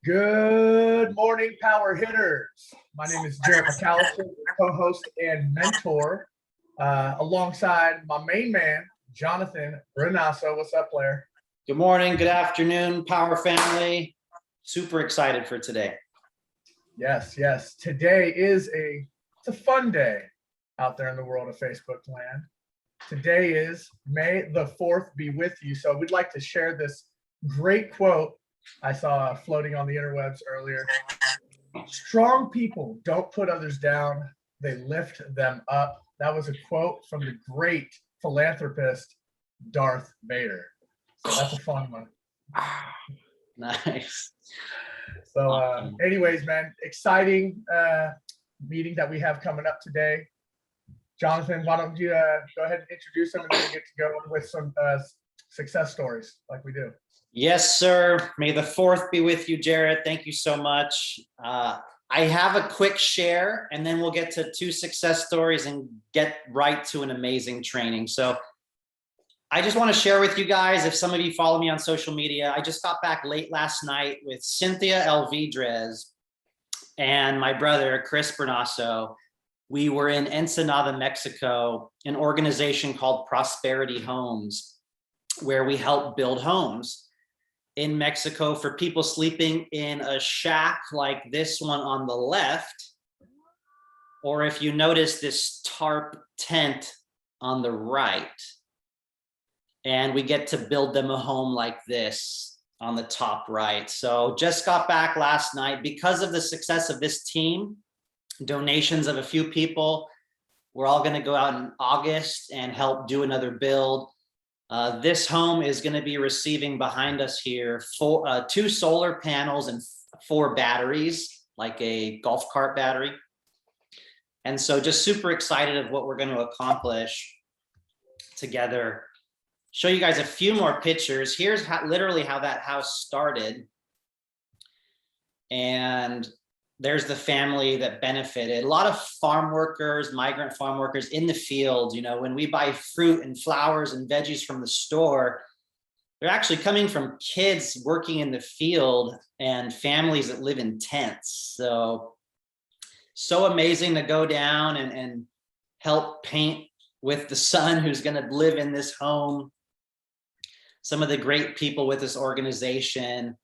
Good morning, Power Hitters. My name is Jared McAllister, co-host and mentor, alongside my main man, Jonathan Brunasso. What's up, player? Good morning, good afternoon, Power family. Super excited for today. Yes. Today is it's a fun day out there in the world of Facebook land. Today is May the 4th be with you. So we'd like to share this great quote I saw floating on the interwebs earlier. Strong people don't put others down, they lift them up. That was a quote from the great philanthropist, Darth Vader. So that's a fun one. Nice. So anyways, man, exciting meeting that we have coming up today. Jonathan, why don't you go ahead and introduce them and then we'll get to go with some success stories like we do. Yes, sir. May the 4th be with you, Jared. Thank you so much. I have a quick share and then we'll get to 2 success stories and get right to an amazing training. So I just want to share with you guys, if some of you follow me on social media, I just got back late last night with Cynthia Elvidrez and my brother, Chris Brunasso. We were in Ensenada, Mexico, an organization called Prosperity Homes, where we help build homes in Mexico for people sleeping in a shack like this one on the left, or if you notice this tarp tent on the right. And we get to build them a home like this on the top right. So just got back last night because of the success of this team, donations of a few people. We're all gonna go out in August and help do another build. This home is going to be receiving behind us here 2 solar panels and 4 batteries, like a golf cart battery. And so just super excited of what we're going to accomplish together. Show you guys a few more pictures. Here's literally how that house started. And there's the family that benefited. A lot of farm workers, migrant farm workers in the field. You know, when we buy fruit and flowers and veggies from the store, they're actually coming from kids working in the field and families that live in tents. So amazing to go down and help paint with the son who's going to live in this home. Some of the great people with this organization.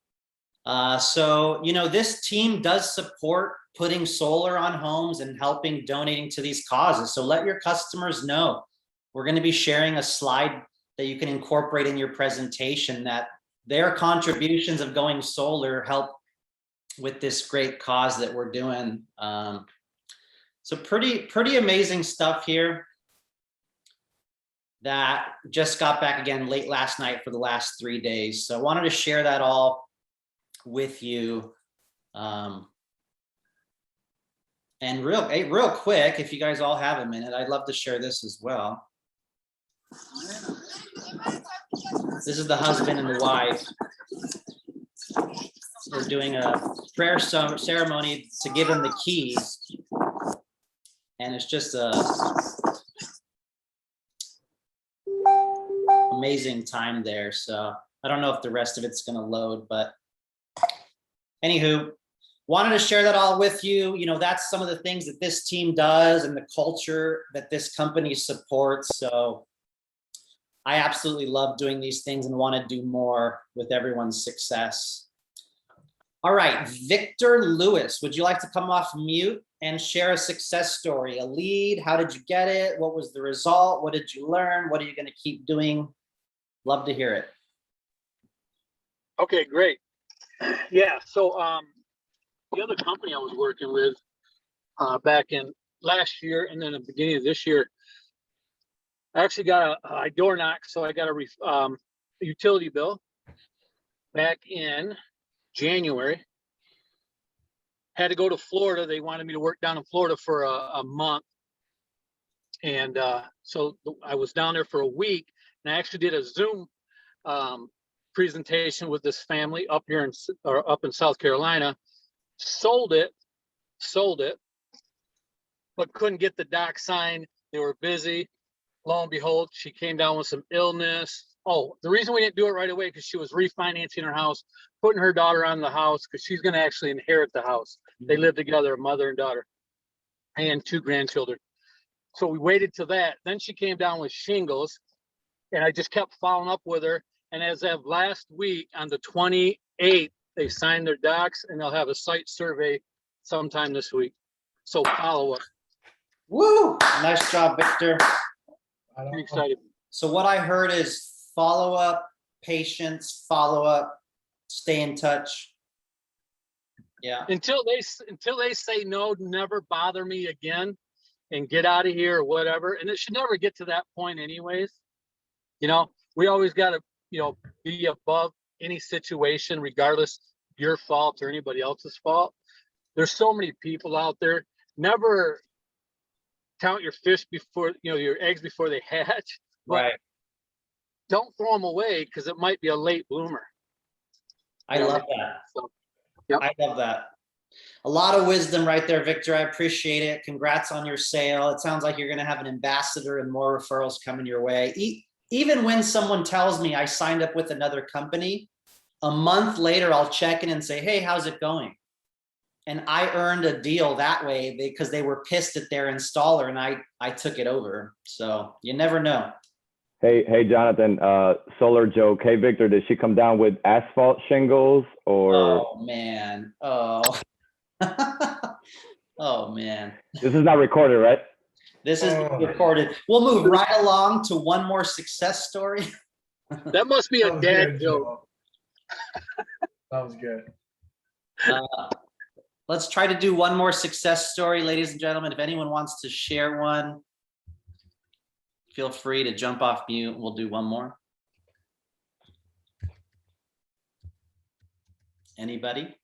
So, you know, this team does support putting solar on homes and helping donating to these causes. So let your customers know. We're going to be sharing a slide that you can incorporate in your presentation that their contributions of going solar help with this great cause that we're doing. So pretty amazing stuff here that just got back again late last night for the last 3 days. So I wanted to share that all with you. And real quick, if you guys all have a minute, I'd love to share this as well. This is the husband and the wife. We're doing a prayer ceremony to give him the keys. And it's just a amazing time there. So I don't know if the rest of it's going to load, but anywho, wanted to share that all with you. You know, that's some of the things that this team does and the culture that this company supports. So I absolutely love doing these things and want to do more with everyone's success. All right, Victor Lewis, would you like to come off mute and share a success story, a lead? How did you get it? What was the result? What did you learn? What are you going to keep doing? Love to hear it. Okay, great. Yeah, so the other company I was working with back in last year and then the beginning of this year, I actually got a door knock, so I got a utility bill back in January. Had to go to Florida. They wanted me to work down in Florida for a month. And so I was down there for a week, and I actually did a Zoom presentation with this family up here up in South Carolina. Sold it, but couldn't get the doc signed. They were busy. Lo and behold, she came down with some illness. Oh, the reason we didn't do it right away, because she was refinancing her house, putting her daughter on the house, because she's going to actually inherit the house. They live together, mother and daughter, and 2 grandchildren. So we waited till that. Then she came down with shingles, and I just kept following up with her. And as of last week, on the 28th, they signed their docs, and they'll have a site survey sometime this week. So follow up. Woo! Nice job, Victor. I don't Pretty know. excited. So what I heard is follow up, patience, follow up, stay in touch. Yeah. Until they say no, never bother me again and get out of here or whatever. And it should never get to that point anyways. You know, we always got to, be above any situation, regardless your fault or anybody else's fault. There's so many people out there. Never count your fish before, your eggs before they hatch. But Right. don't throw them away, because it might be a late bloomer. I love that. So, yep. I love that. A lot of wisdom right there, Victor. I appreciate it. Congrats on your sale. It sounds like you're going to have an ambassador and more referrals coming your way. Even when someone tells me I signed up with another company, a month later, I'll check in and say, hey, how's it going? And I earned a deal that way because they were pissed at their installer and I took it over. So you never know. Hey, Jonathan, solar joke. Hey, Victor, did she come down with asphalt shingles or? Oh, man. Oh. Oh, man. This is not recorded, right? This is recorded. We'll move right along to one more success story. That must be That a was dad good, joke. Joel. That was good. Let's try to do one more success story, ladies and gentlemen. If anyone wants to share one, feel free to jump off mute. We'll do one more. Anybody?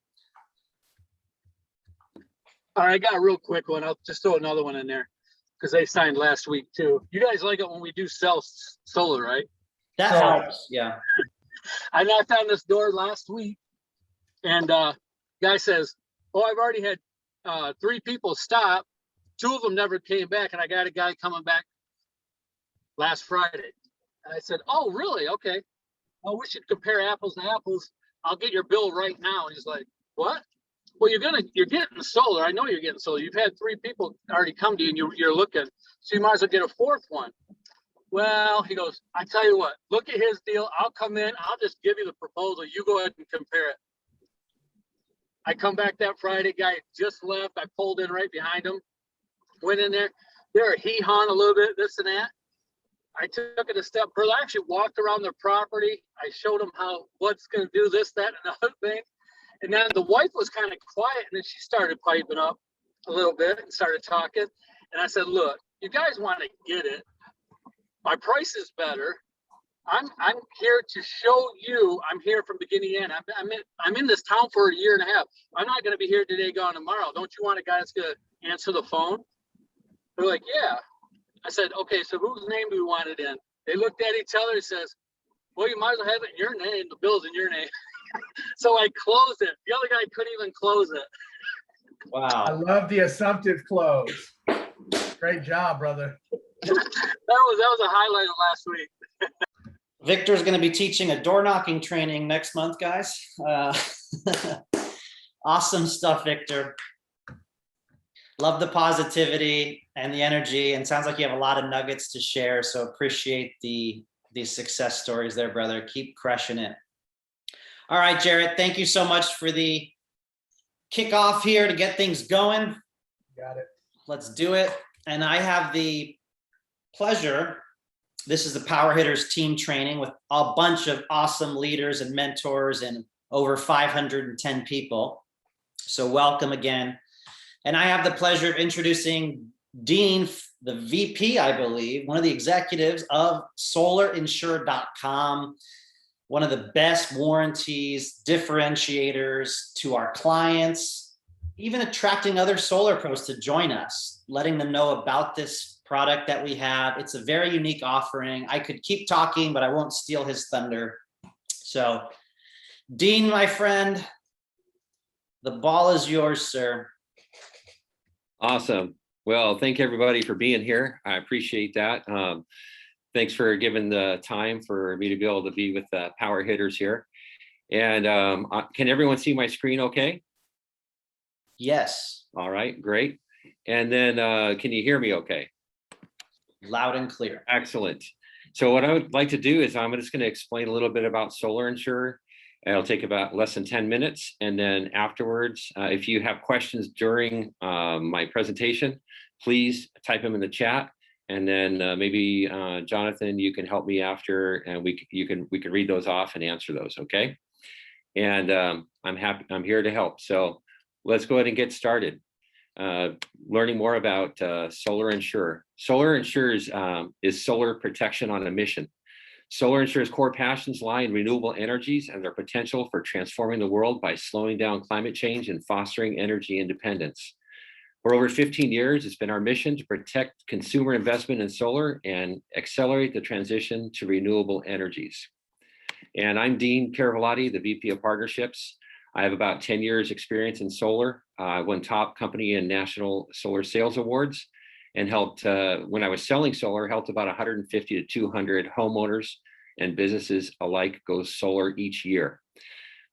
All right, I got a real quick one. I'll just throw another one in there, because they signed last week too. You guys like it when we do sell solar, right? That So- helps. Yeah. I knocked on this door last week, and guy says, oh, I've already had 3 people stop. 2 of them never came back, and I got a guy coming back last Friday. And I said, oh, really? Okay. Well, we should compare apples to apples. I'll get your bill right now. And he's like, what? Well, you're getting solar. I know you're getting solar. You've had 3 people already come to you, and you're looking, so you might as well get a 4th one. Well, he goes, I tell you what, look at his deal. I'll come in. I'll just give you the proposal. You go ahead and compare it. I come back that Friday, guy just left. I pulled in right behind him, went in there. They're hee-hawing a little bit, this and that. I took it a step further. I actually walked around their property. I showed them what's going to do this, that, and the other thing. And then the wife was kind of quiet, and then she started piping up a little bit and started talking. And I said, look, you guys want to get it. My price is better. I'm here to show you. I'm here from beginning to end. I'm in this town for a year and a half. I'm not going to be here today, gone tomorrow. Don't you want a guy that's going to answer the phone? They're like, yeah. I said, okay, so whose name do we want it in? They looked at each other and says, well, you might as well have it in your name. The bill's in your name. So I closed it. The other guy couldn't even close it. I Wow. love the assumptive close. Great job, brother. That was a highlight of last week. Victor's going to be teaching a door knocking training next month, guys. Awesome stuff, Victor. Love the positivity and the energy, and sounds like you have a lot of nuggets to share. So appreciate these success stories there, brother. Keep crushing it. All right, Jarrett, thank you so much for the kickoff here to get things going. Got it. Let's do it. And I have the pleasure. This is the PowurHitters team training with a bunch of awesome leaders and mentors and over 510 people. So welcome again. And I have the pleasure of introducing Dean, the VP, I believe, one of the executives of SolarInsure.com, one of the best warranties, differentiators to our clients, even attracting other solar pros to join us, letting them know about this product that we have. It's a very unique offering. I could keep talking, but I won't steal his thunder. So, Dean, my friend, the ball is yours, sir. Awesome. Well, thank everybody for being here. I appreciate that. Thanks for giving the time for me to be able to be with the PowurHitters here. And can everyone see my screen okay? Yes, All right, great. And then can you hear me okay? loud and clear. Excellent. So what I would like to do is I'm just going to explain a little bit about SolarInsure. It'll take about less than 10 minutes. And then afterwards, if you have questions during my presentation, please type them in the chat. And then maybe Jonathan, you can help me after, and we can read those off and answer those, okay? And I'm here to help. So let's go ahead and get started. Learning more about SolarInsure. SolarInsure is solar protection on a mission. SolarInsure's core passions lie in renewable energies and their potential for transforming the world by slowing down climate change and fostering energy independence. For over 15 years, it's been our mission to protect consumer investment in solar and accelerate the transition to renewable energies. And I'm Dean Caravallotti, the VP of Partnerships. I have about 10 years experience in solar. I won top company and national solar sales awards, and helped, when I was selling solar, helped about 150 to 200 homeowners and businesses alike go solar each year.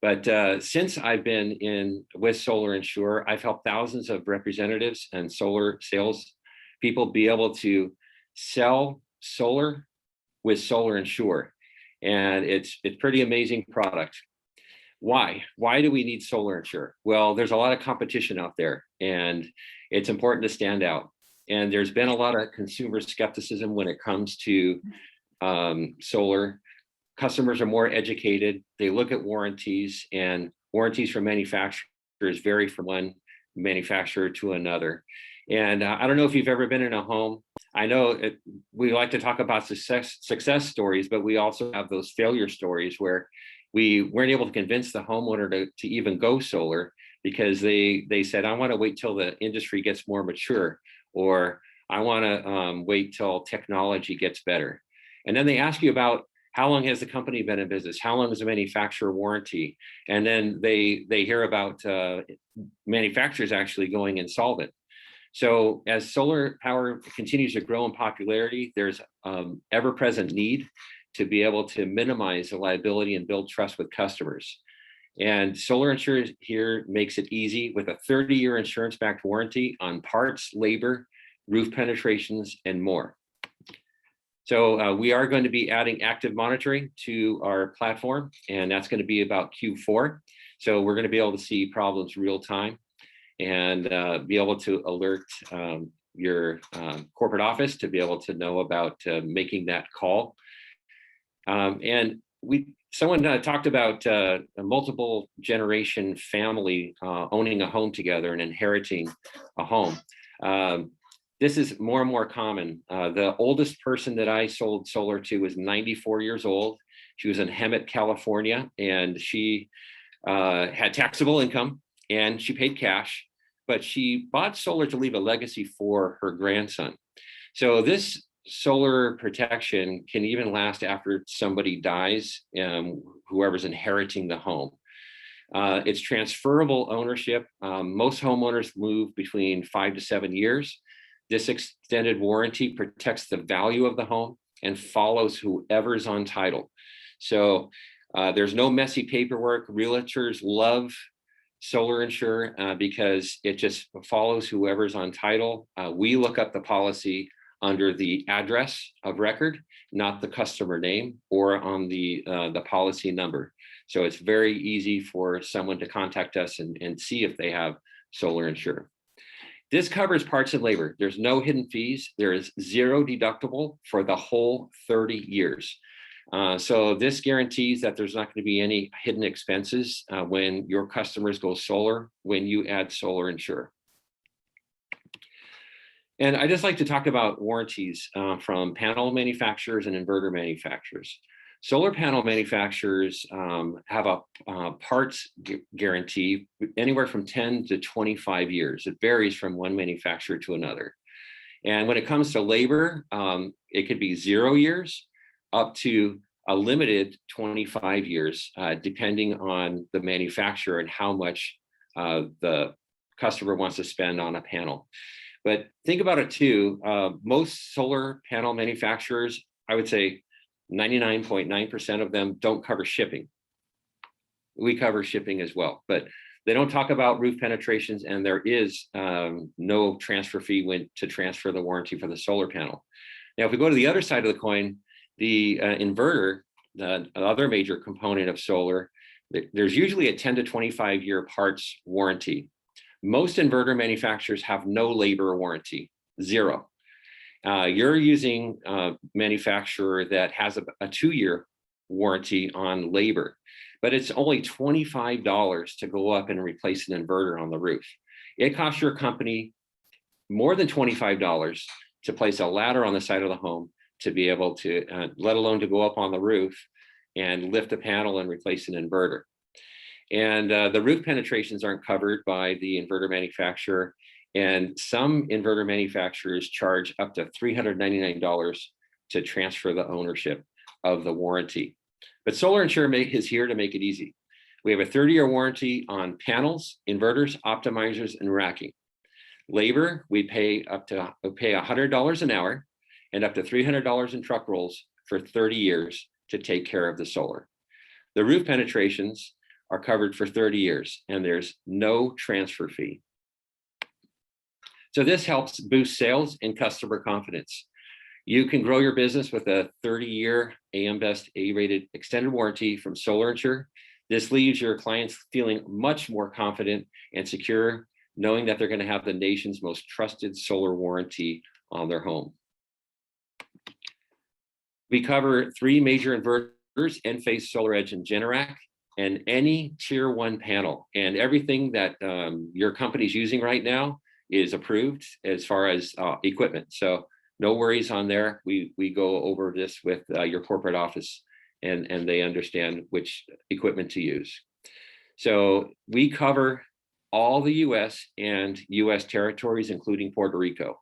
But since I've been with SolarInsure, I've helped thousands of representatives and solar sales people be able to sell solar with SolarInsure. And it's pretty amazing product. Why do we need SolarInsure? Well, there's a lot of competition out there, and it's important to stand out. And there's been a lot of consumer skepticism when it comes to solar. Customers are more educated. They look at warranties, and warranties from manufacturers vary from one manufacturer to another. And I don't know if you've ever been in a home. I know we like to talk about success stories, but we also have those failure stories where we weren't able to convince the homeowner to even go solar because they said, I want to wait till the industry gets more mature, or I want to wait till technology gets better. And then they ask you about, how long has the company been in business? How long is the manufacturer warranty? And then they hear about manufacturers actually going insolvent. So as solar power continues to grow in popularity, there's ever-present need to be able to minimize the liability and build trust with customers. And SolarInsure here makes it easy with a 30-year insurance-backed warranty on parts, labor, roof penetrations, and more. So we are going to be adding active monitoring to our platform, and that's going to be about Q4. So we're going to be able to see problems real time and be able to alert your corporate office to be able to know about making that call. And someone talked about a multiple generation family owning a home together and inheriting a home. This is more and more common. The oldest person that I sold solar to was 94 years old. She was in Hemet, California, and she had taxable income and she paid cash, but she bought solar to leave a legacy for her grandson. So this solar protection can even last after somebody dies, whoever's inheriting the home. It's transferable ownership. Most homeowners move between 5 to 7 years. This extended warranty protects the value of the home and follows whoever's on title. So there's no messy paperwork. Realtors love SolarInsure because it just follows whoever's on title. We look up the policy under the address of record, not the customer name, or on the policy number. So it's very easy for someone to contact us and see if they have SolarInsure. This covers parts and labor. There's no hidden fees. There is zero deductible for the whole 30 years. So this guarantees that there's not going to be any hidden expenses when your customers go solar when you add SolarInsure. And I just like to talk about warranties from panel manufacturers and inverter manufacturers. Solar panel manufacturers have a parts guarantee anywhere from 10 to 25 years. It varies from one manufacturer to another. And when it comes to labor, it could be 0 years up to a limited 25 years, depending on the manufacturer and how much the customer wants to spend on a panel. But think about it too, most solar panel manufacturers I would say 99.9% of them don't cover shipping. We cover shipping as well, but they don't talk about roof penetrations, and there is no transfer fee when to transfer the warranty for the solar panel. Now, if we go to the other side of the coin, the inverter, the other major component of solar, there's usually a 10 to 25 year parts warranty. Most inverter manufacturers have no labor warranty, zero. You're using a manufacturer that has a 2-year warranty on labor, but it's only $25 to go up and replace an inverter on the roof. It costs your company more than $25 to place a ladder on the side of the home to be able to, let alone to go up on the roof and lift a panel and replace an inverter. And the roof penetrations aren't covered by the inverter manufacturer. And some inverter manufacturers charge up to $399 to transfer the ownership of the warranty. But SolarInsure is here to make it easy. We have a 30-year warranty on panels, inverters, optimizers, and racking. Labor, we pay $100 an hour and up to $300 in truck rolls for 30 years to take care of the solar. The roof penetrations are covered for 30 years, and there's no transfer fee. So this helps boost sales and customer confidence. You can grow your business with a 30-year AM Best A-rated extended warranty from SolarInsure. This leaves your clients feeling much more confident and secure, knowing that they're going to have the nation's most trusted solar warranty on their home. We cover 3 major inverters: Enphase, SolarEdge, and Generac, and any tier 1 panel. And everything that your company's using right now is approved as far as equipment. So no worries on there. We go over this with your corporate office, and they understand which equipment to use. So we cover all the US and US territories, including Puerto Rico.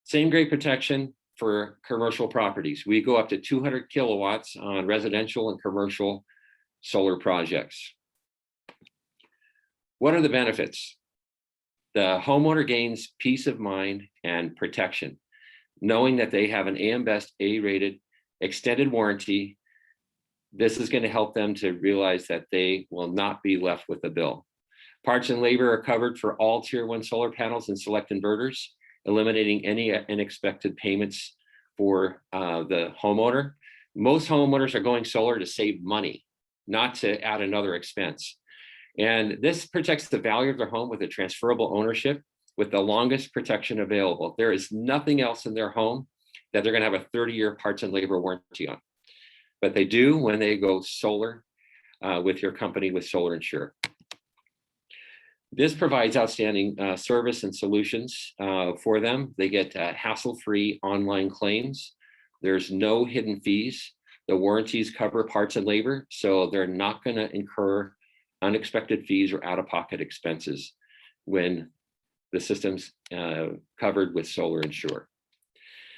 Same great protection for commercial properties. We go up to 200 kilowatts on residential and commercial solar projects. What are the benefits? The homeowner gains peace of mind and protection, knowing that they have an AM Best A-rated extended warranty. This is going to help them to realize that they will not be left with a bill. Parts and labor are covered for all tier 1 solar panels and select inverters, eliminating any unexpected payments for the homeowner. Most homeowners are going solar to save money, not to add another expense. And this protects the value of their home with a transferable ownership with the longest protection available. There is nothing else in their home that they're going to have a 30-year parts and labor warranty on. But they do when they go solar with your company with SolarInsure. This provides outstanding service and solutions for them. They get hassle-free online claims. There's no hidden fees. The warranties cover parts and labor, so they're not going to incur unexpected fees or out-of-pocket expenses when the system's covered with SolarInsure.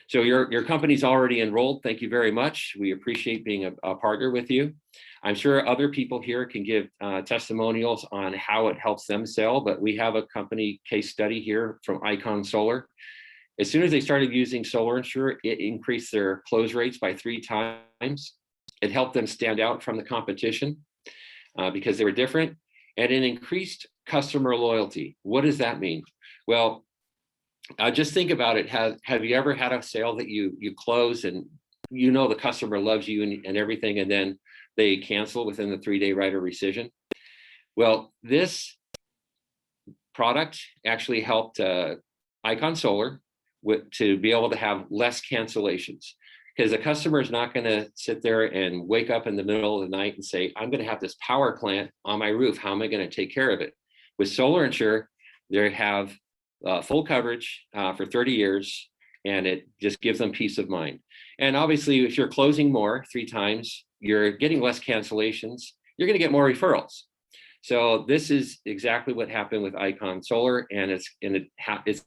So your company's already enrolled. Thank you very much. We appreciate being a partner with you. I'm sure other people here can give testimonials on how it helps them sell, but we have a company case study here from Icon Solar. As soon as they started using SolarInsure, it increased their close rates by 3 times. It helped them stand out from the competition because they were different, and it increased customer loyalty. What does that mean? Well, just think about it. Have you ever had a sale that you close and you know the customer loves you and everything, and then they cancel within the 3-day right of rescission? Well, this product actually helped Icon Solar to be able to have less cancellations, because the customer is not going to sit there and wake up in the middle of the night and say, I'm going to have this power plant on my roof. How am I going to take care of it? With SolarInsure, they have full coverage for 30 years, and it just gives them peace of mind. And obviously, if you're closing more 3 times, you're getting less cancellations, you're going to get more referrals. So this is exactly what happened with Icon Solar, and it's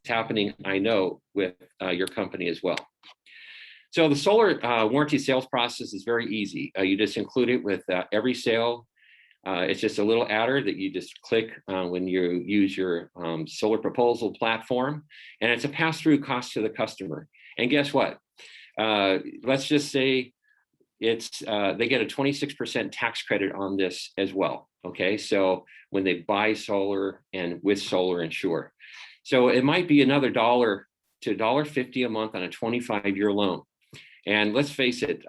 happening, I know, with your company as well. So the solar warranty sales process is very easy. You just include it with every sale. It's just a little adder that you just click when you use your solar proposal platform, and it's a pass-through cost to the customer. And guess what? let's just say it's they get a 26% tax credit on this as well. Okay, so when they buy solar and with SolarInsure, so it might be another $1 to $1.50 a month on a 25-year loan. And let's face it,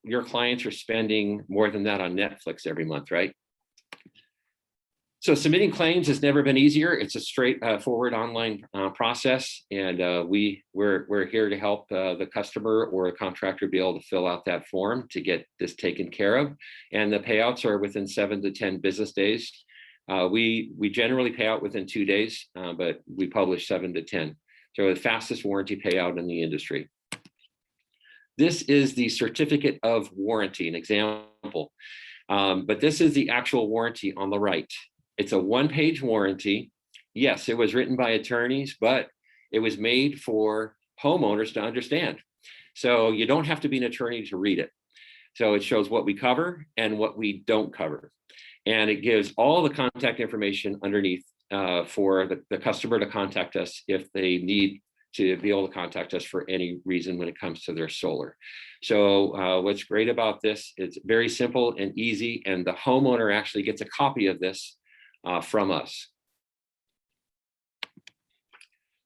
your clients are spending more than that on Netflix every month, right? So submitting claims has never been easier. It's a straightforward online process, and we're here to help the customer or a contractor be able to fill out that form to get this taken care of. And the payouts are within 7 to 10 business days. We generally pay out within 2 days, but we publish 7 to 10. So the fastest warranty payout in the industry. This is the certificate of warranty, an example, but this is the actual warranty on the right. It's a one-page warranty. Yes, it was written by attorneys, but it was made for homeowners to understand. So you don't have to be an attorney to read it. So it shows what we cover and what we don't cover. And it gives all the contact information underneath for the customer to contact us if they need to be able to contact us for any reason when it comes to their solar. So what's great about this, it's very simple and easy, and the homeowner actually gets a copy of this from us.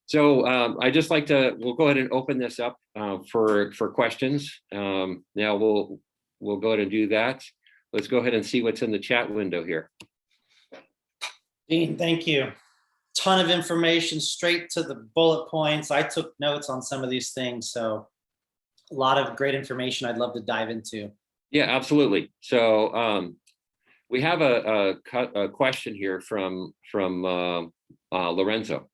So I just like to, we'll go ahead and open this up for questions. Now we'll go ahead and do that. Let's go ahead and see what's in the chat window here. Dean, thank you. Ton of information, straight to the bullet points. I took notes on some of these things, so a lot of great information I'd love to dive into. Yeah, absolutely. So we have a question here from Lorenzo.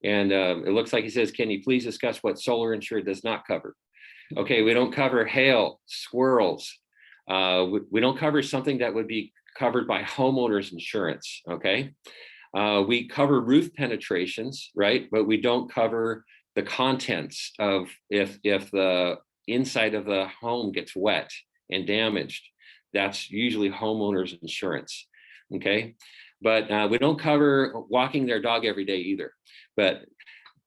And it looks like he says, can you please discuss what SolarInsure does not cover? Okay, we don't cover hail, squirrels. We don't cover something that would be covered by homeowners insurance, okay? We cover roof penetrations, right? But we don't cover the contents of if the inside of the home gets wet and damaged. That's usually homeowners insurance, okay? But we don't cover walking their dog every day either. But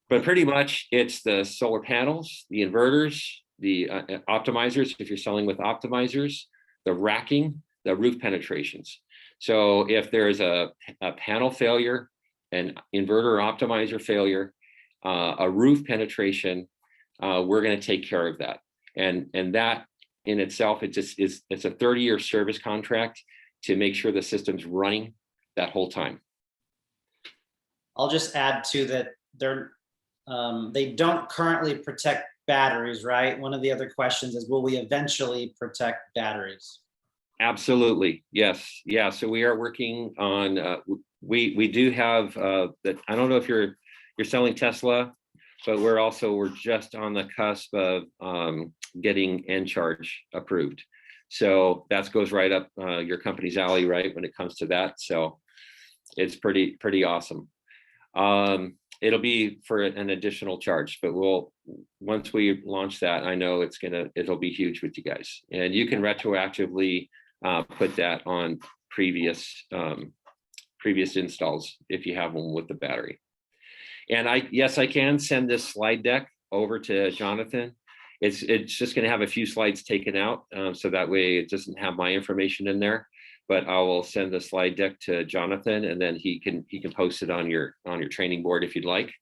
pretty much it's the solar panels, the inverters, the optimizers, if you're selling with optimizers, the racking, the roof penetrations. So if there's a panel failure, an inverter or optimizer failure, a roof penetration, we're going to take care of that. And that in itself, it's a 30-year service contract to make sure the system's running that whole time. I'll just add to that they don't currently protect batteries, right? One of the other questions is, will we eventually protect batteries? Absolutely, yes, yeah. So we are working on. We do have that. I don't know if you're selling Tesla, but we're just on the cusp of getting N-Charge approved. So that goes right up your company's alley, right, when it comes to that. So it's pretty awesome. It'll be for an additional charge, but once we launch that, I know it'll be huge with you guys, and you can retroactively put that on previous installs if you have one with the battery. And I can send this slide deck over to Jonathan. It's just going to have a few slides taken out, so that way it doesn't have my information in there. But I will send the slide deck to Jonathan, and then he can post it on your training board if you'd like.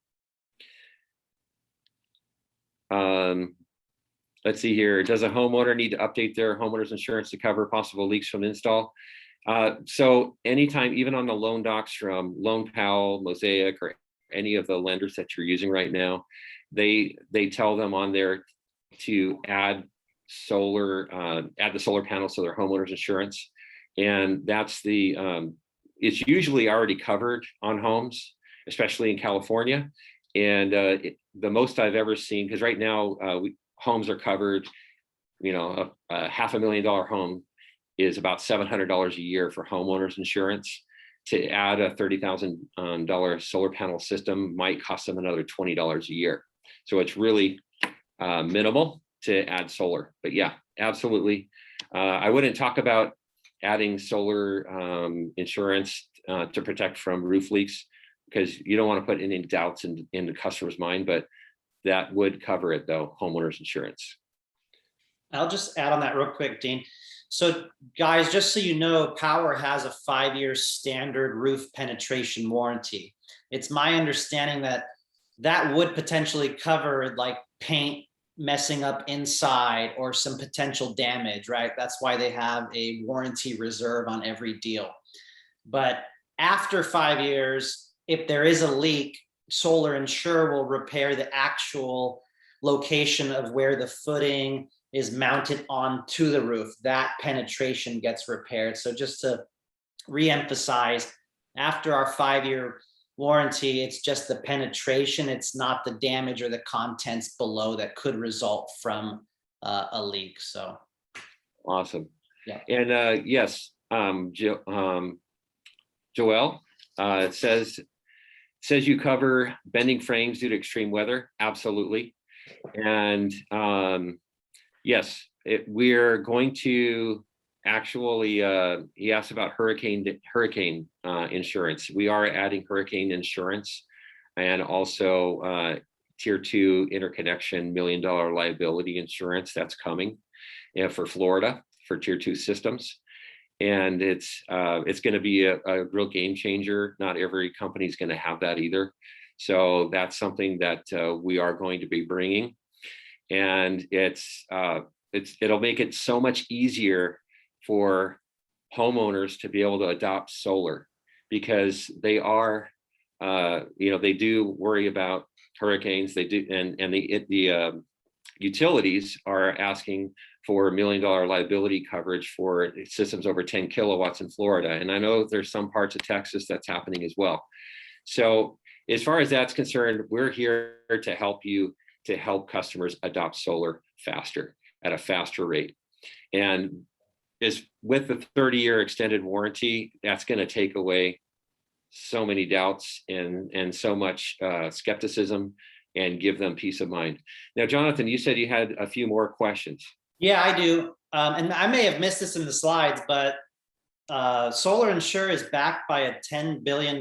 Let's see here. Does a homeowner need to update their homeowner's insurance to cover possible leaks from install? So anytime, even on the loan docs from LoanPal, Mosaic, or any of the lenders that you're using right now, they tell them on there to add the solar panels to their homeowner's insurance. And that's it's usually already covered on homes, especially in California. And the most I've ever seen, because right now homes are covered, a $500,000 home is about $700 a year for homeowners insurance. To add a $30,000 solar panel system might cost them another $20 a year. So it's really minimal to add solar. But yeah, absolutely. I wouldn't talk about adding solar insurance to protect from roof leaks, because you don't want to put any doubts in the customer's mind. But that would cover it though, homeowners insurance. I'll just add on that real quick, Dean. So guys, just so you know, Powur has a 5-year standard roof penetration warranty. It's my understanding that that would potentially cover like paint messing up inside or some potential damage, right? That's why they have a warranty reserve on every deal. But after 5 years, if there is a leak, SolarInsure will repair the actual location of where the footing is mounted onto the roof. That penetration gets repaired. So just to re-emphasize, after our 5-year warranty, it's just the penetration. It's not the damage or the contents below that could result from a leak. So Awesome. Yeah. And yes, Joelle, it says you cover bending frames due to extreme weather. Absolutely. And yes, we're going to actually, he asked about hurricane insurance. We are adding hurricane insurance and also tier 2 interconnection $1 million liability insurance that's coming for Florida for tier 2 systems. And it's going to be a real game changer. Not every company is going to have that either. So that's something that we are going to be bringing. And it'll make it so much easier for homeowners to be able to adopt solar, because they are, they do worry about hurricanes. They do, and the utilities are asking for $1 million liability coverage for systems over 10 kilowatts in Florida. And I know there's some parts of Texas that's happening as well. So as far as that's concerned, we're here to help you, to help customers adopt solar faster, at a faster rate. And is with the 30-year extended warranty, that's going to take away so many doubts and so much skepticism and give them peace of mind. Now, Jonathan, you said you had a few more questions. yeah, I do. And I may have missed this in the slides, but SolarInsure is backed by a $10 billion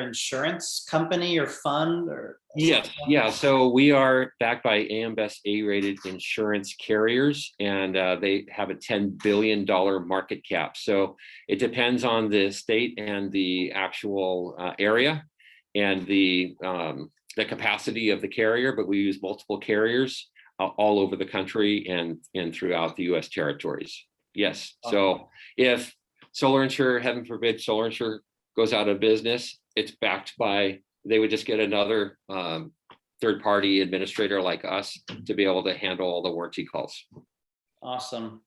insurance company or fund or Yes, yeah. So we are backed by AM Best A-rated insurance carriers, and they have a $10 billion market cap. So it depends on the state and the actual area and the capacity of the carrier, but we use multiple carriers all over the country and throughout the U.S. territories. Yes. So if SolarInsure, heaven forbid, SolarInsure goes out of business, it's backed by, they would just get another third-party administrator like us to be able to handle all the warranty calls. Awesome.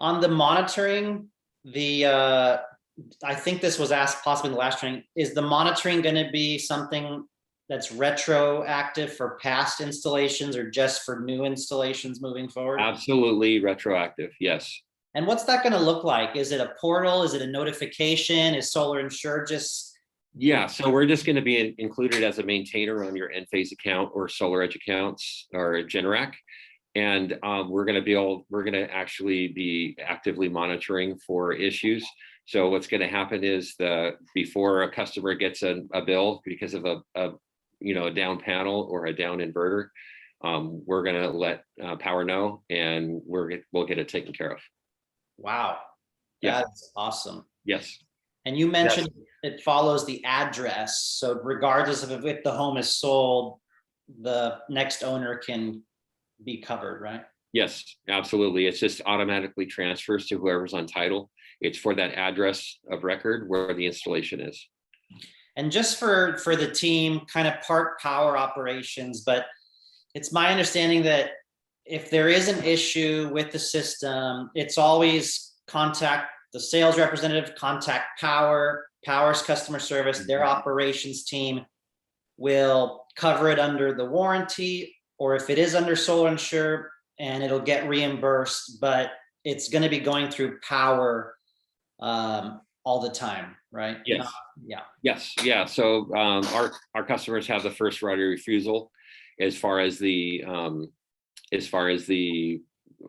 On the monitoring, I think this was asked possibly in the last training, is the monitoring going to be something that's retroactive for past installations or just for new installations moving forward? Absolutely retroactive, yes. And what's that going to look like? Is it a portal? Is it a notification? Is SolarInsure just? Yeah, so we're just going to be included as a maintainer on your Enphase account or SolarEdge accounts or Generac. And we're going to actually be actively monitoring for issues. So what's going to happen is before a customer gets a bill because of a down panel or a down inverter, we're going to let Powur know, and we'll get it taken care of. Wow. Yeah. That's awesome. Yes. And you mentioned it follows the address. So regardless of if the home is sold, the next owner can be covered, right? Yes, absolutely. It's just automatically transfers to whoever's on title. It's for that address of record where the installation is. And just for the team, kind of part power operations, but it's my understanding that if there is an issue with the system, it's always contact the sales representative, contact Powur's customer service, their operations team will cover it under the warranty, or if it is under SolarInsure, and it'll get reimbursed, but it's going to be going through Powur all the time, right? Yes. Yeah. Yes. Yeah. So our customers have the first right of refusal as far as the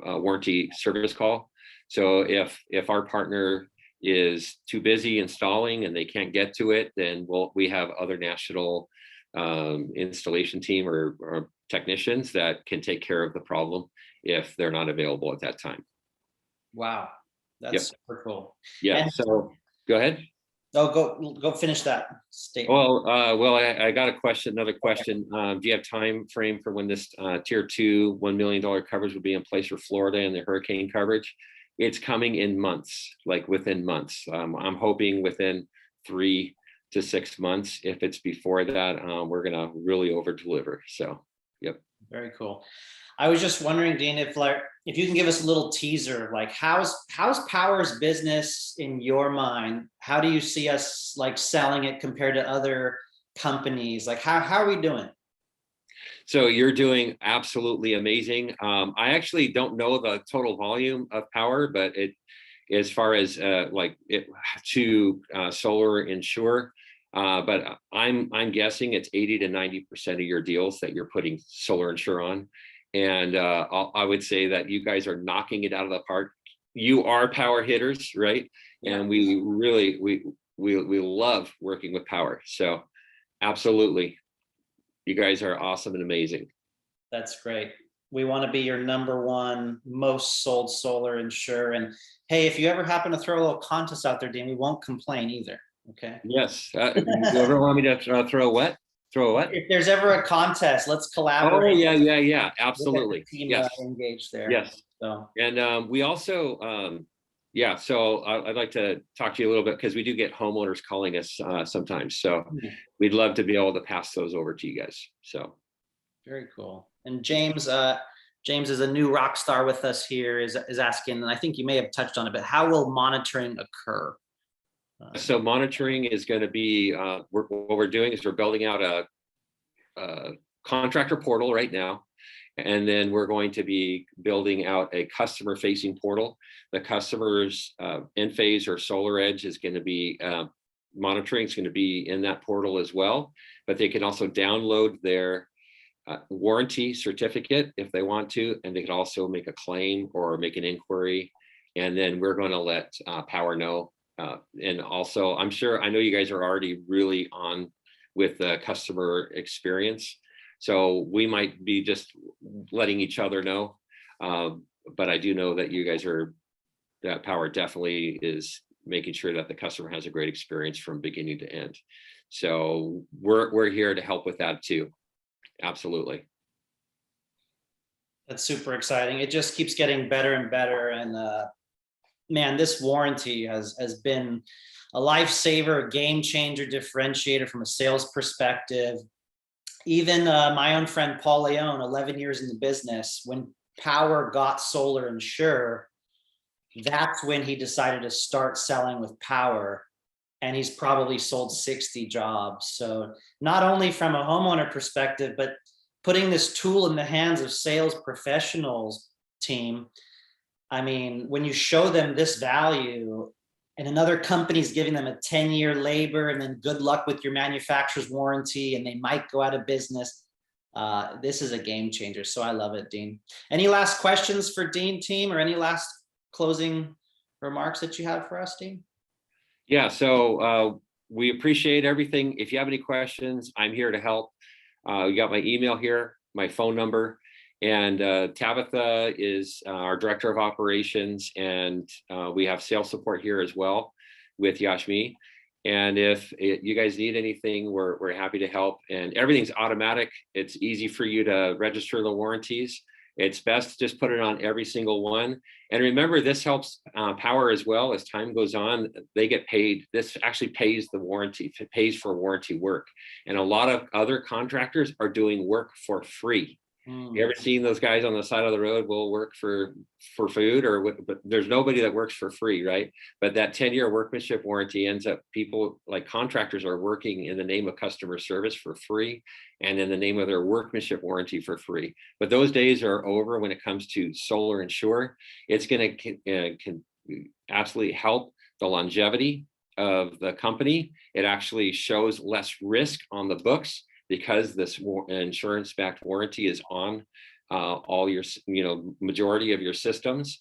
warranty service call. So if our partner is too busy installing and they can't get to it, then we have other national installation team or technicians that can take care of the problem if they're not available at that time. Wow, that's Yep. super cool. Yeah. And- So go ahead. Oh, go finish that statement. Well, I got another question. Do you have time frame for when this tier 2 $1 million coverage will be in place for Florida and the hurricane coverage? It's coming in months, like within months. I'm hoping within 3 to 6 months. If it's before that, we're gonna really over deliver. So, yep. Very cool. I was just wondering, Dean, if you can give us a little teaser, like how's Powur's business in your mind? How do you see us like selling it compared to other companies? Like how are we doing? So you're doing absolutely amazing. I actually don't know the total volume of Powur, but as far as SolarInsure, but I'm guessing it's 80 to 90% of your deals that you're putting SolarInsure on. And I would say that you guys are knocking it out of the park. You are PowurHitters, right? Yeah. And we really, we love working with Powur. So absolutely, you guys are awesome and amazing. That's great. We want to be your #1 most sold SolarInsure. And hey, if you ever happen to throw a little contest out there, Dean, we won't complain either. Okay. Yes. You ever want me to throw what? Throw what? If there's ever a contest, let's collaborate. Oh, yeah. We'll Absolutely. get the team Yes. engaged there. Yes. So And we also, so I'd like to talk to you a little bit because we do get homeowners calling us sometimes. So we'd love to be able to pass those over to you guys. So. very cool. And James is a new rock star with us here, is asking, and I think you may have touched on it, but how will monitoring occur? So monitoring is going to be, what we're doing is we're building out a contractor portal right now. And then we're going to be building out a customer facing portal. The customers Enphase or SolarEdge is going to be monitoring, is going to be in that portal as well, but they can also download their warranty certificate if they want to, and they can also make a claim or make an inquiry. And then we're going to let Powur know. And also, I know you guys are already really on with the customer experience. So we might be just letting each other know. But I do know that you guys that Powur definitely is making sure that the customer has a great experience from beginning to end. So we're here to help with that too. Absolutely. That's super exciting. It just keeps getting better and better. And man, this warranty has been a lifesaver, a game changer, differentiator from a sales perspective. Even my own friend Paul Leone, 11 years in the business, when Powur got SolarInsure, that's when he decided to start selling with Powur. And he's probably sold 60 jobs. So not only from a homeowner perspective, but putting this tool in the hands of sales professionals team. I mean, when you show them this value and another company's giving them a 10-year labor and then good luck with your manufacturer's warranty and they might go out of business, this is a game changer. So I love it, Dean. Any last questions for Dean team, or any last closing remarks that you have for us, Dean? Yeah, so we appreciate everything. If you have any questions, I'm here to help. You got my email here, my phone number, and Tabitha is our director of operations, and we have sales support here as well with Yashmi. And if you guys need anything, we're happy to help. And everything's automatic. It's easy for you to register the warranties. It's best to just put it on every single one. And remember, this helps Powur as well. As time goes on, they get paid. This actually pays the warranty, it pays for warranty work. And a lot of other contractors are doing work for free. You ever seen those guys on the side of the road will work for food, but there's nobody that works for free, right? But that 10-year workmanship warranty ends up, people like contractors are working in the name of customer service for free and in the name of their workmanship warranty for free. But those days are over when it comes to SolarInsure. It's going to can absolutely help the longevity of the company. It actually shows less risk on the books, because this insurance-backed warranty is on all your, majority of your systems.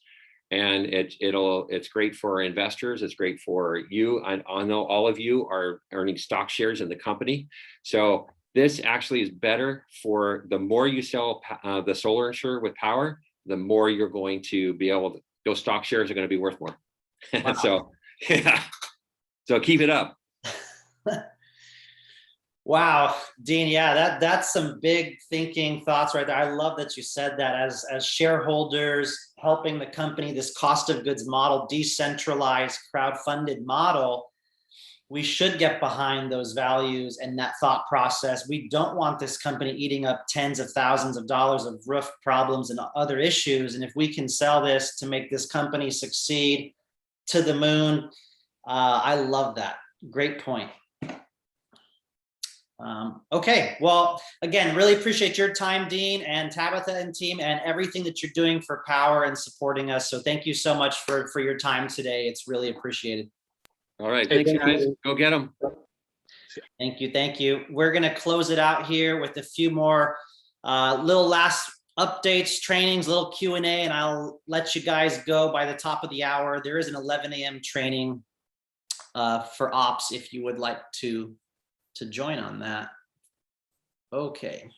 And it's great for investors. It's great for you. I know all of you are earning stock shares in the company. So This actually is better for the more you sell the SolarInsure with Powur, the more you're going to be able to, those stock shares are going to be worth more. Wow. So, yeah. So keep it up. Wow, Dean, yeah, that's some big thinking thoughts right there. I love that you said that as shareholders helping the company, this cost of goods model, decentralized crowd-funded model, we should get behind those values and that thought process. We don't want this company eating up tens of thousands of dollars of roof problems and other issues. And if we can sell this to make this company succeed to the moon, I love that. Great point. Okay, well, again, really appreciate your time, Dean and Tabitha and team, and everything that you're doing for Powur and supporting us. So thank you so much for your time today. It's really appreciated. All right. Hey, Thanks, thank guys. you. Go get them. Thank you. Thank you. We're going to close it out here with a few more little last updates, trainings, little Q&A, and I'll let you guys go by the top of the hour. There is an 11 a.m. training for ops if you would like to join on that. Okay.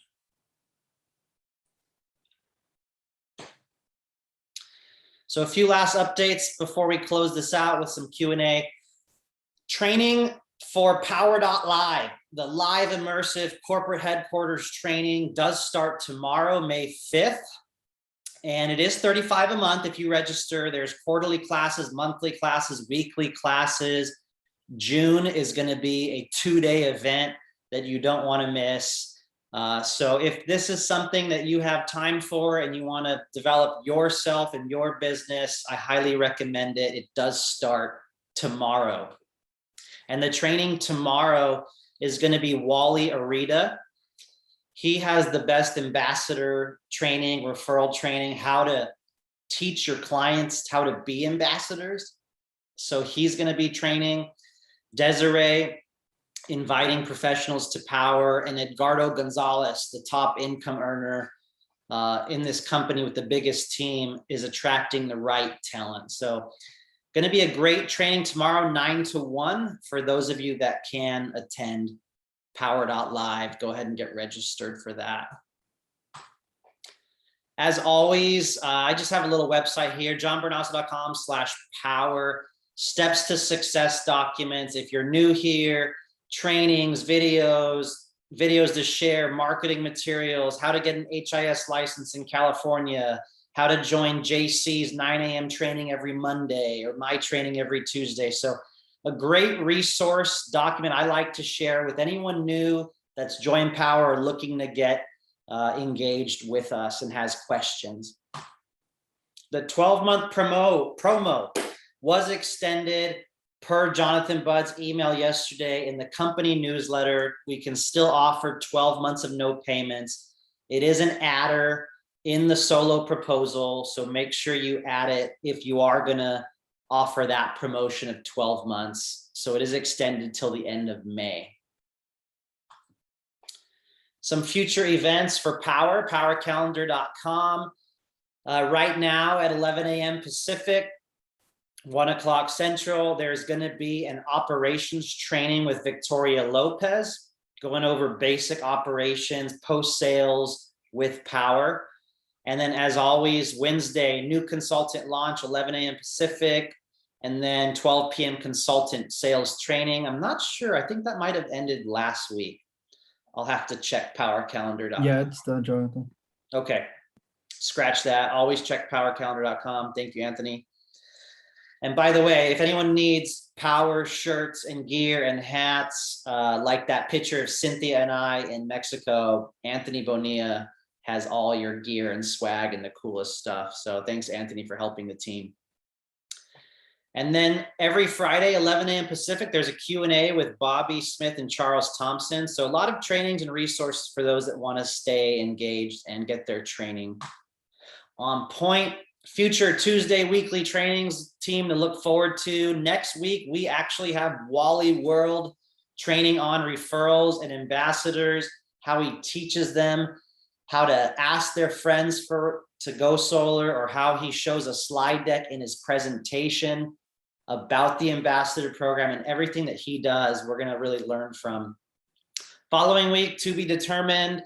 So a few last updates before we close this out with some Q&A. Training for Powur.live, the live immersive corporate headquarters training does start tomorrow, May 5th. And it is $35 a month if you register. There's quarterly classes, monthly classes, weekly classes. June is going to be a 2-day event that you don't want to miss. So if this is something that you have time for and you want to develop yourself and your business, I highly recommend it. It does start tomorrow. And the training tomorrow is going to be Wally Arita. He has the best ambassador training, referral training, how to teach your clients how to be ambassadors. So he's going to be training. Desiree, inviting professionals to Powur, and Edgardo Gonzalez, the top income earner in this company with the biggest team, is attracting the right talent. So going to be a great training tomorrow, 9 to 1, for those of you that can attend Powur.live. Go ahead and get registered for that. As always, I just have a little website here, jmbrunasso.com/Powur, steps to success documents. If you're new here, trainings, videos to share, marketing materials, how to get an HIS license in California, how to join JC's 9 a.m. training every Monday, or my training every Tuesday. So a great resource document I like to share with anyone new that's joined Powur or looking to get engaged with us and has questions. The 12-month promo was extended per Jonathan Budd's email yesterday in the company newsletter. We can still offer 12 months of no payments. It is an adder in the solo proposal, so make sure you add it if you are going to offer that promotion of 12 months. So it is extended till the end of May. Some future events for Powur, powurcalendar.com. Right now at 11 a.m. Pacific, 1 o'clock Central, there's going to be an operations training with Victoria Lopez, going over basic operations, post-sales with Powur. And then, as always, Wednesday, new consultant launch, 11 a.m. Pacific, and then 12 p.m. consultant sales training. I'm not sure. I think that might have ended last week. I'll have to check powurcalendar.com. Yeah, it's done, Jonathan. Okay, scratch that. Always check powurcalendar.com. Thank you, Anthony. And by the way, if anyone needs Powur shirts and gear and hats, like that picture of Cynthia and I in Mexico, Anthony Bonilla has all your gear and swag and the coolest stuff. So thanks, Anthony, for helping the team. And then every Friday, 11 a.m. Pacific, there's a Q&A with Bobby Smith and Charles Thompson. So a lot of trainings and resources for those that want to stay engaged and get their training on point. Future Tuesday weekly trainings team to look forward to. Next week, we actually have Wally World training on referrals and ambassadors, how he teaches them how to ask their friends to go solar, or how he shows a slide deck in his presentation about the ambassador program and everything that he does. We're going to really learn from Following week, to be determined.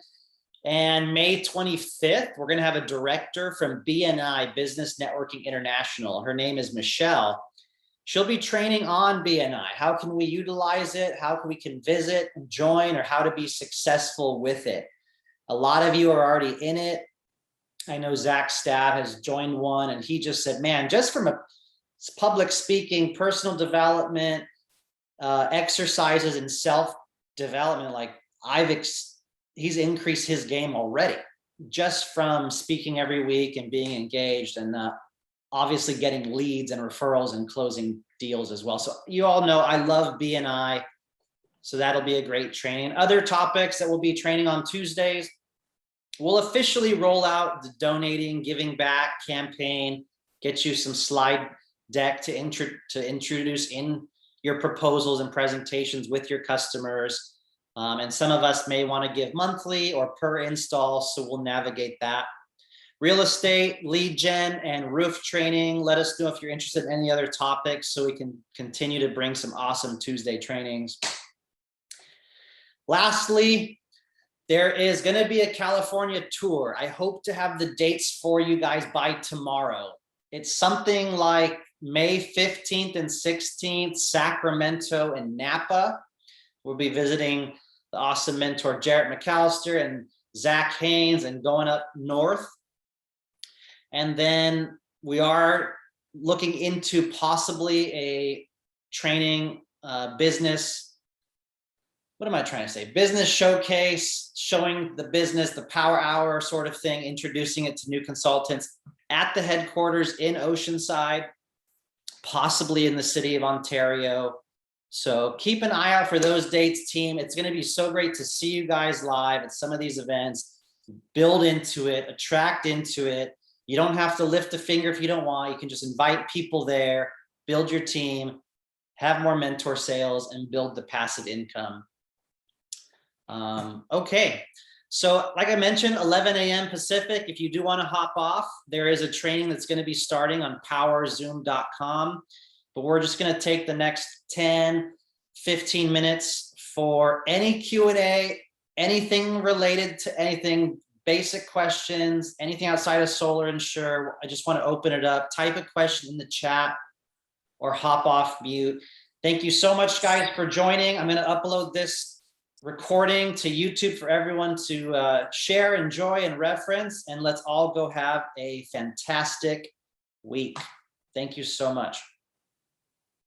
And May 25th, we're going to have a director from BNI, Business Networking International. Her name is Michelle. She'll be training on BNI. How can we utilize it? How can we visit, join, or how to be successful with it? A lot of you are already in it. I know Zach Stab has joined one, and he just said, man, just from a public speaking, personal development, exercises and self-development, like he's increased his game already just from speaking every week and being engaged, and obviously getting leads and referrals and closing deals as well. So you all know I love BNI. So that'll be a great training. Other topics that we'll be training on Tuesdays, we'll officially roll out the donating, giving back campaign, get you some slide deck to introduce in your proposals and presentations with your customers. And some of us may want to give monthly or per install, so we'll navigate that. Real estate, lead gen, and roof training. Let us know if you're interested in any other topics so we can continue to bring some awesome Tuesday trainings. Lastly, there is going to be a California tour. I hope to have the dates for you guys by tomorrow. It's something like May 15th and 16th, Sacramento and Napa. We'll be visiting the awesome mentor Jarrett McAllister and Zach Haynes and going up north. And then we are looking into possibly a training business. What am I trying to say? Business showcase, showing the business, the Power Hour sort of thing, introducing it to new consultants at the headquarters in Oceanside, possibly in the city of Ontario. So keep an eye out for those dates, team. It's going to be so great to see you guys live at some of these events. Build into it, attract into it. You don't have to lift a finger if you don't want. You can just invite people there, build your team, have more mentor sales, and build the passive income. Okay. So like I mentioned, 11 a.m. Pacific, if you do want to hop off, there is a training that's going to be starting on powurzoom.com. But we're just going to take the next 10, 15 minutes for any Q&A, anything related to anything, basic questions, anything outside of SolarInsure. I just want to open it up, type a question in the chat or hop off mute. Thank you so much, guys, for joining. I'm going to upload this recording to YouTube for everyone to share, enjoy, and reference. And let's all go have a fantastic week. Thank you so much.